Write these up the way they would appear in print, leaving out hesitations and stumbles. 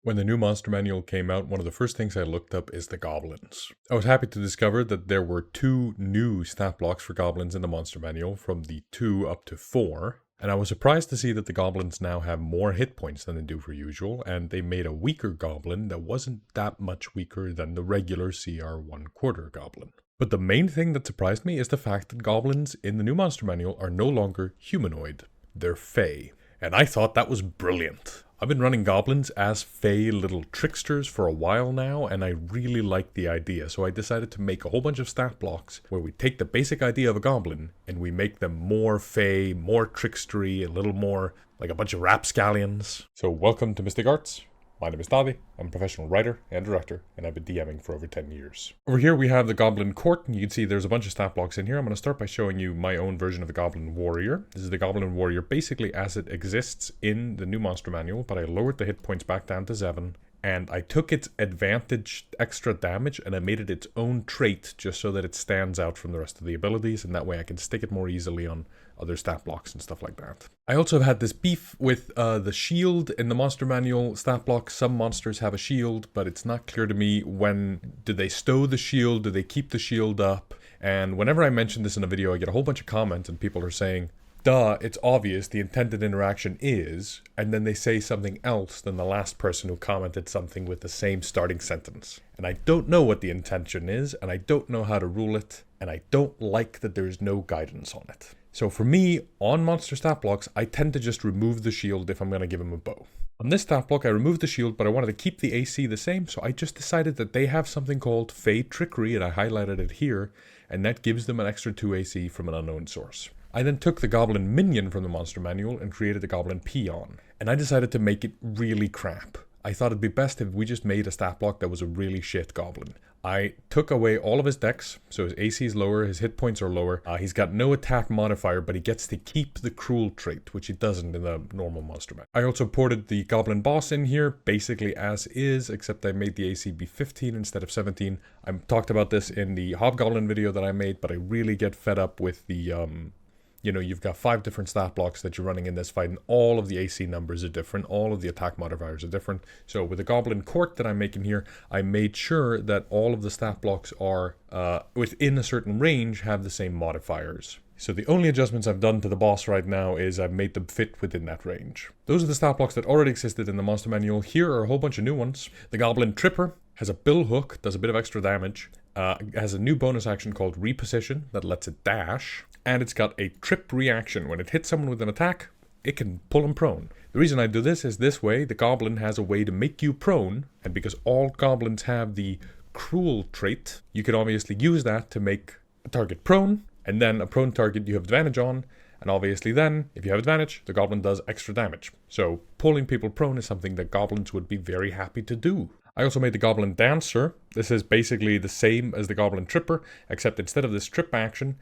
When the new monster manual came out, one of the first things I looked up is the goblins. I was happy to discover that there were 2 new stat blocks for goblins in the monster manual, from the 2 up to 4. And I was surprised to see that the goblins now have more hit points than they do for usual, and they made a weaker goblin that wasn't that much weaker than the regular CR 1/4 goblin. But the main thing that surprised me is the fact that goblins in the new monster manual are no longer humanoid. They're fey. And I thought that was brilliant. I've been running goblins as fey little tricksters for a while now, and I really like the idea, so I decided to make a whole bunch of stat blocks where we take the basic idea of a goblin and we make them more fey, more trickstery, a little more like a bunch of rapscallions. So welcome to Mystic Arts. My name is Daði, I'm a professional writer and director, and I've been DMing for over 10 years. Over here we have the Goblin Court, and you can see there's a bunch of stat blocks in here. I'm going to start by showing you my own version of the Goblin Warrior. This is the Goblin Warrior basically as it exists in the new monster manual, but I lowered the hit points back down to 7, and I took its advantage extra damage and I made it its own trait just so that it stands out from the rest of the abilities, and that way I can stick it more easily on other stat blocks and stuff like that. I also have had this beef with the shield in the monster manual stat block. Some monsters have a shield, but it's not clear to me when do they stow the shield, do they keep the shield up? And whenever I mention this in a video, I get a whole bunch of comments and people are saying, duh, it's obvious the intended interaction is, and then they say something else than the last person who commented something with the same starting sentence. And I don't know what the intention is, and I don't know how to rule it, and I don't like that there's no guidance on it. So for me, on monster stat blocks, I tend to just remove the shield if I'm going to give him a bow. On this stat block, I removed the shield, but I wanted to keep the AC the same, so I just decided that they have something called Fey Trickery, and I highlighted it here, and that gives them an extra 2 AC from an unknown source. I then took the Goblin Minion from the monster manual and created the Goblin Peon, and I decided to make it really crap. I thought it'd be best if we just made a stat block that was a really shit goblin. I took away all of his dex, so his AC is lower, his hit points are lower. He's got no attack modifier, but he gets to keep the cruel trait, which he doesn't in the normal monster manual. I also ported the Goblin Boss in here, basically as is, except I made the AC be 15 instead of 17. I talked about this in the Hobgoblin video that I made, but I really get fed up with the you've got 5 different stat blocks that you're running in this fight, and all of the AC numbers are different, all of the attack modifiers are different. So with the Goblin Court that I'm making here, I made sure that all of the stat blocks are, within a certain range, have the same modifiers. So the only adjustments I've done to the boss right now is I've made them fit within that range. Those are the stat blocks that already existed in the monster manual. Here are a whole bunch of new ones. The Goblin Tripper has a bill hook, does a bit of extra damage. Has a new bonus action called Reposition that lets it dash, and it's got a trip reaction. When it hits someone with an attack, it can pull them prone. The reason I do this is this way, the goblin has a way to make you prone, and because all goblins have the cruel trait, you can obviously use that to make a target prone, and then a prone target you have advantage on, and obviously then, if you have advantage, the goblin does extra damage. So pulling people prone is something that goblins would be very happy to do. I also made the Goblin Dancer. This is basically the same as the Goblin Tripper, except instead of this trip action,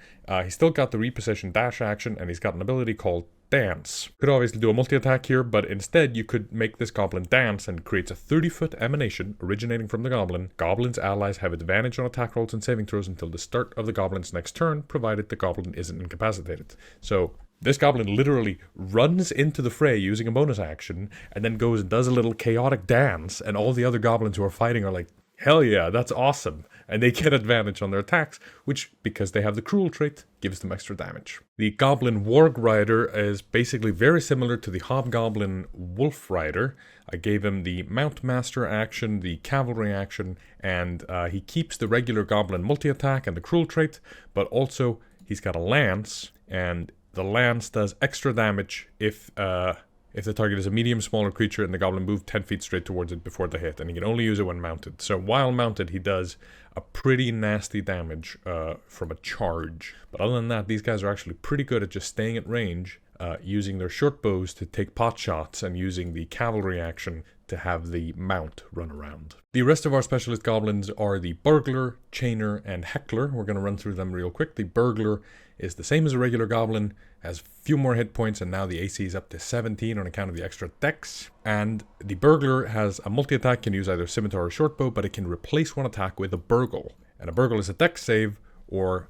he's still got the reposition dash action, and he's got an ability called Dance. Could obviously do a multi-attack here, but instead you could make this Goblin dance, and it creates a 30-foot emanation originating from the Goblin. Goblin's allies have advantage on attack rolls and saving throws until the start of the Goblin's next turn, provided the Goblin isn't incapacitated. So this goblin literally runs into the fray using a bonus action, and then goes and does a little chaotic dance, and all the other goblins who are fighting are like, hell yeah, that's awesome. And they get advantage on their attacks, which, because they have the cruel trait, gives them extra damage. The Goblin Worgrider is basically very similar to the Hobgoblin Wolf Rider. I gave him the Mount Master action, the Cavalry action, and he keeps the regular Goblin multi-attack and the cruel trait, but also he's got a lance, and the lance does extra damage if the target is a medium smaller creature and the goblin moved 10 feet straight towards it before the hit, and he can only use it when mounted. So while mounted, he does a pretty nasty damage from a charge. But other than that, these guys are actually pretty good at just staying at range, using their short bows to take pot shots, and using the cavalry action to have the mount run around. The rest of our specialist goblins are the Burglar, Chainer, and Heckler. We're going to run through them real quick. The Burglar is the same as a regular goblin, has a few more hit points, and now the AC is up to 17 on account of the extra dex. And the Burglar has a multi-attack, can use either scimitar or shortbow, but it can replace one attack with a burgle. And a burgle is a dex save, or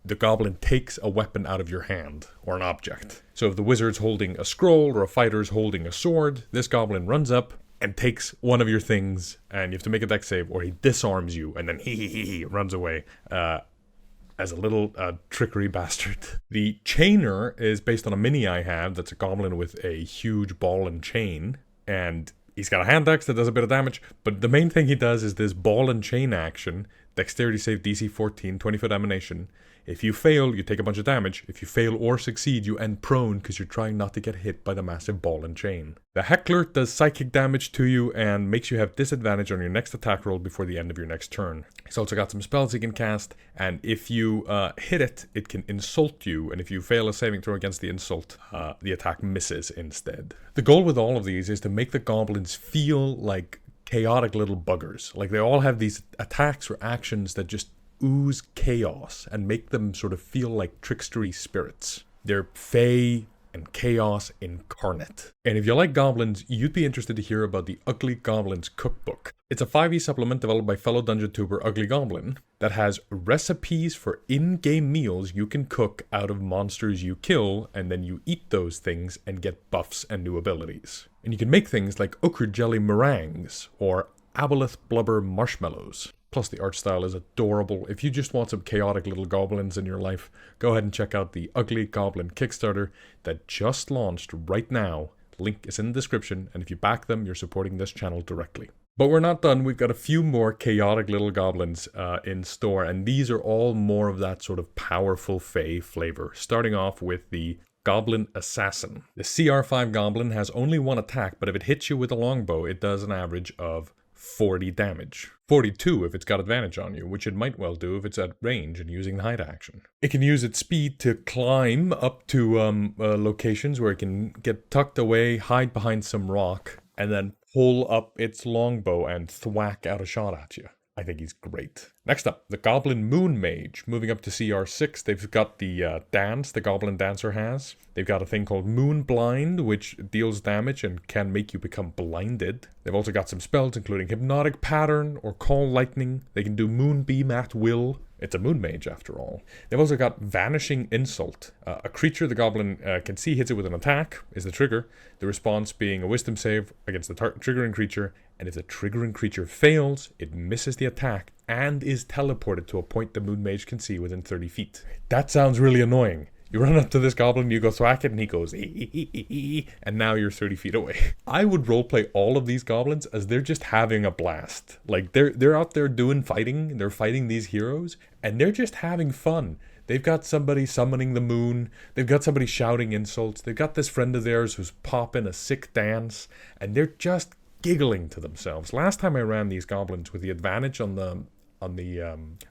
the goblin takes a weapon out of your hand, or an object. So if the wizard's holding a scroll, or a fighter's holding a sword, this goblin runs up, and takes one of your things, and you have to make a dex save, or he disarms you, and then he runs away as a little trickery bastard. The Chainer is based on a mini I have that's a goblin with a huge ball and chain, and he's got a hand axe that does a bit of damage, but the main thing he does is this ball and chain action, dexterity save DC 14, 20-foot emanation. If you fail, you take a bunch of damage. If you fail or succeed, you end prone because you're trying not to get hit by the massive ball and chain. The Heckler does psychic damage to you and makes you have disadvantage on your next attack roll before the end of your next turn. He's also got some spells he can cast, and if you hit it, it can insult you, and if you fail a saving throw against the insult, the attack misses instead. The goal with all of these is to make the goblins feel like chaotic little buggers. Like they all have these attacks or actions that just ooze chaos and make them sort of feel like trickstery spirits. They're fey and chaos incarnate. And if you like goblins, you'd be interested to hear about the Ugly Goblins Cookbook. It's a 5e supplement developed by fellow dungeon tuber Ugly Goblin that has recipes for in-game meals you can cook out of monsters you kill, and then you eat those things and get buffs and new abilities. And you can make things like ochre jelly meringues or aboleth blubber marshmallows. Plus, the art style is adorable. If you just want some chaotic little goblins in your life, go ahead and check out the Ugly Goblin Kickstarter that just launched right now. Link is in the description, and if you back them, you're supporting this channel directly. But we're not done. We've got a few more chaotic little goblins in store, and these are all more of that sort of powerful fey flavor. Starting off with the Goblin Assassin. The CR5 goblin has only one attack, but if it hits you with a longbow, it does an average of 40 damage. 42 if it's got advantage on you, which it might well do if it's at range and using the hide action. It can use its speed to climb up to locations where it can get tucked away, hide behind some rock, and then pull up its longbow and thwack out a shot at you. I think he's great. Next up, the Goblin Moonmage. Moving up to CR6, they've got the dance the Goblin Dancer has. They've got a thing called Moon Blind, which deals damage and can make you become blinded. They've also got some spells, including Hypnotic Pattern or Call Lightning. They can do Moonbeam at will. It's a Moonmage, after all. They've also got Vanishing Insult. A creature the Goblin can see hits it with an attack is the trigger, the response being a Wisdom save against the triggering creature, and if the triggering creature fails, it misses the attack and is teleported to a point the Moonmage can see within 30 feet. That sounds really annoying. You run up to this goblin, you go thwack it, and he goes, and now you're 30 feet away. I would roleplay all of these goblins as they're just having a blast. Like, they're out there doing fighting, they're fighting these heroes, and they're just having fun. They've got somebody summoning the moon, they've got somebody shouting insults, they've got this friend of theirs who's popping a sick dance, and they're just giggling to themselves. Last time I ran these goblins with the advantage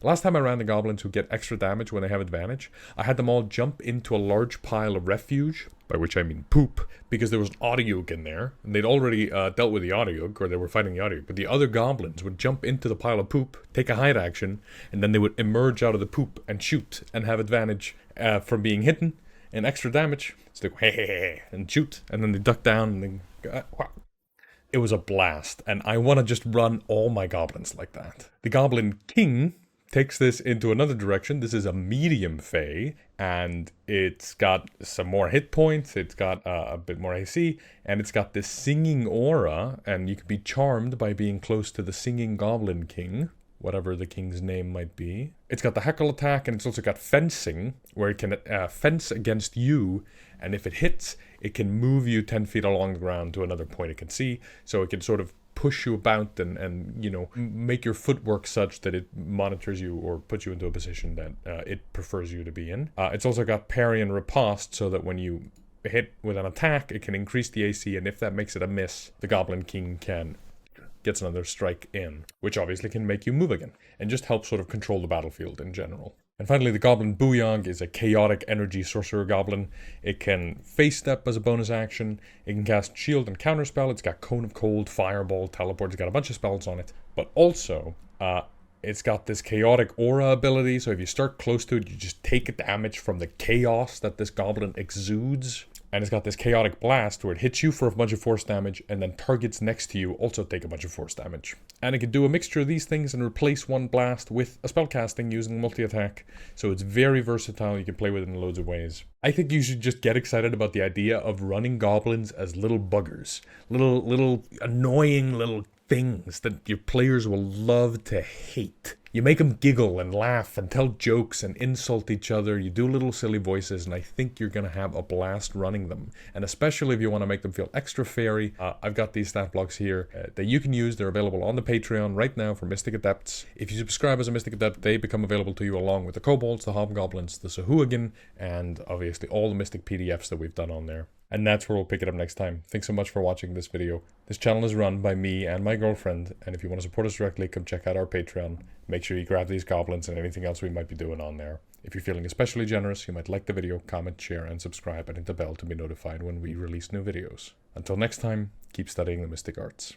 last time I ran the goblins who get extra damage when they have advantage, I had them all jump into a large pile of refuge, by which I mean poop, because there was an Audiog in there, and they'd already dealt with the Audiog, or they were fighting the Audiog, but the other goblins would jump into the pile of poop, take a hide action, and then they would emerge out of the poop and shoot, and have advantage from being hidden, and extra damage, so they go, hey, and shoot, and then they duck down, and then go, It was a blast, and I want to just run all my goblins like that. The Goblin King takes this into another direction. This is a medium fey, and it's got some more hit points, it's got a bit more AC, and it's got this singing aura, and you can be charmed by being close to the singing Goblin King, whatever the king's name might be. It's got the heckle attack, and it's also got fencing, where it can fence against you, and if it hits, it can move you 10 feet along the ground to another point it can see, so it can sort of push you about and you know, make your footwork such that it monitors you or puts you into a position that it prefers you to be in. It's also got parry and riposte, so that when you hit with an attack, it can increase the AC, and if that makes it a miss, the Goblin King gets another strike in, which obviously can make you move again, and just help sort of control the battlefield in general. And finally, the Goblin Booyagh is a chaotic energy sorcerer goblin. It can face step as a bonus action. It can cast shield and counterspell. It's got Cone of Cold, Fireball, Teleport. It's got a bunch of spells on it. But also, it's got this chaotic aura ability. So if you start close to it, you just take damage from the chaos that this goblin exudes. And it's got this chaotic blast where it hits you for a bunch of force damage, and then targets next to you also take a bunch of force damage. And it can do a mixture of these things and replace one blast with a spell casting using multi-attack. So it's very versatile, you can play with it in loads of ways. I think you should just get excited about the idea of running goblins as little buggers. Little annoying little things that your players will love to hate. You make them giggle and laugh and tell jokes and insult each other. You do little silly voices, and I think you're going to have a blast running them. And especially if you want to make them feel extra fairy, I've got these stat blocks here that you can use. They're available on the Patreon right now for Mystic Adepts. If you subscribe as a Mystic Adept, they become available to you along with the Kobolds, the Hobgoblins, the Sahuagin, and obviously all the Mystic PDFs that we've done on there. And that's where we'll pick it up next time. Thanks so much for watching this video. This channel is run by me and my girlfriend, and if you want to support us directly, come check out our Patreon. Make sure you grab these goblins and anything else we might be doing on there. If you're feeling especially generous, you might like the video, comment, share, and subscribe, and hit the bell to be notified when we release new videos. Until next time, keep studying the mystic arts.